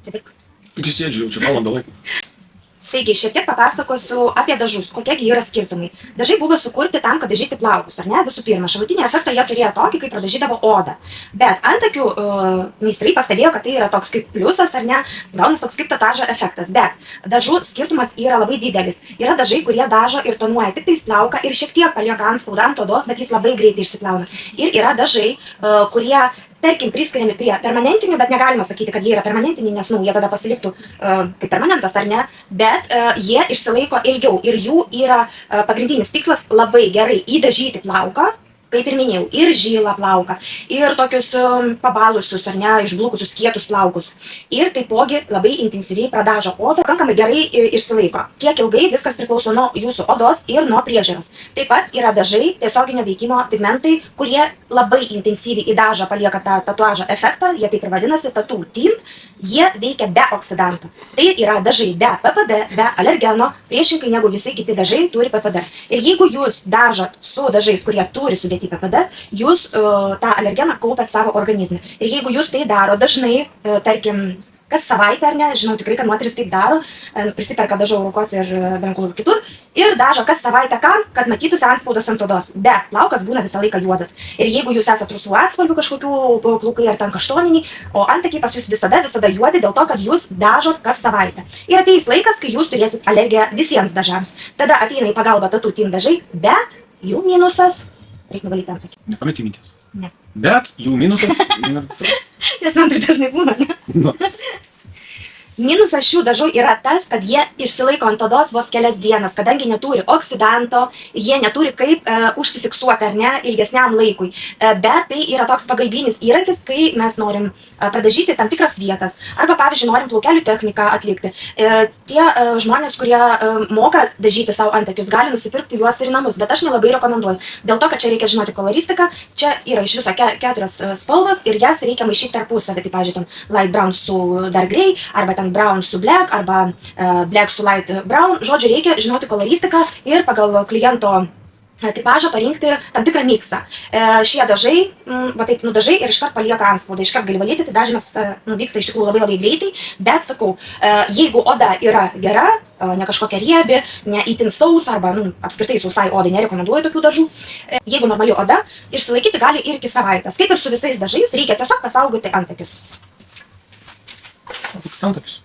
Tik sėdžiu jau čia valandą laiko. Taigi, šiek tiek papasakosiu apie dažus, kokie yra skirtumai. Dažai buvo sukurti tam, kad dažyti plaukus, ar ne? Visų pirma, šalutinį efektą jie turėjo tokį, kaip pradažydavo odą. Bet antakių meistrai pastebėjo, kad tai yra toks kaip pliusas, ar ne? Gaunas toks kaip tatuažo efektas. Bet dažų skirtumas yra labai didelis. Yra dažai, kurie dažo ir tonuoja tik tais plauką ir šiek tiek palieka antspaudą ant odos, bet jis labai greitai išsiplauna. Ir yra dažai, kurie tarkim, priskiriami prie permanentinių, bet negalima sakyti, kad jie yra permanentiniai, nes, jie tada pasiliktų kaip permanentas, ar ne, bet jie išsilaiko ilgiau ir jų yra pagrindinis tikslas labai gerai įdažyti plauką, kaip ir minėjau, ir žilą plauką, ir tokius pabalusius, ar ne, išblukusius kietus plaukus. Ir taipogi labai intensyviai pradažo odą, pakankamai gerai išsilaiko. Kiek ilgai viskas priklauso nuo jūsų odos ir nuo priežiūros. Taip pat yra dažai tiesioginio veikimo pigmentai, kurie labai intensyviai į dažą palieka tą tatuažo efektą, jie taip ir vadinasi tattoo tint, jie veikia be oksidantų. Tai yra dažai be PPD, be alergeno, priešingai negu visi kiti dažai turi PPD. Ir jeigu jūs dažot su dažais, kurie turi sudėti PPD, jūs tą alergeną kaupiat savo organizme. Ir jeigu jūs tai daro dažnai, tarkim, kas savaitę, ar ne, žinau tikrai, kad moteris taip daro, prisiperka dažų Eurokos ir Benkulų ir kitur, ir dažo kas savaitę kam, kad matytųsi antspaudas ant odos, bet plaukas būna visą laiką juodas. Ir jeigu jūs esate rusvų atspalvių kažkokių plaukai ar ten kaštoniniai, o antakiai pas jūs visada juodi dėl to, kad jūs dažot kas savaitę. Ir ateis laikas, kai jūs turėsit alergiją visiems dažams. Tada ateina į pagalbą tattoo tint dažai, bet jų minusas. Reikia nuvalyti antakį. Nepameti minties. Ne. Bet jų minusas. Nes man tai dažnai būna, ne? No. Minusas šių dažų yra tas, kad jie išsilaiko ant odos vos kelias dienas, kadangi neturi oksidanto, jie neturi kaip užsifiksuoti, ar ne, ilgesniam laikui. Bet tai yra toks pagalbinis įrankis, kai mes norim pradažyti tam tikras vietas. Arba, pavyzdžiui, norim plaukelių techniką atlikti. Tie žmonės, kurie moka dažyti savo antakius, gali nusipirkti juos ir į namus, bet aš nelabai rekomenduoju. Dėl to, kad čia reikia žinoti koloristiką, čia yra iš viso 4 spalvos ir jas reikia maišyti tarpusavį. Tai, pavyzdžiui, light brown su dark grey, arba brown su black, arba black su light brown. Žodžiu, reikia žinoti koloristiką ir pagal kliento tipažą parinkti tam tikrą miksą. Šie dažai, va taip nudažai ir iškart palieka antspaudą. Iškart gali valyti, tai dažymas vyksta iš tikrųjų labai greitai, bet sakau, jeigu oda yra gera, ne kažkokia riebi, ne itin sausa, arba apskritai sausai odai nerekomenduoju tokių dažų, jeigu normali oda, išsilaikyti gali ir iki savaitės. Kaip ir su visais dažais, reikia tiesiog pasaugoti antakius. Antakius.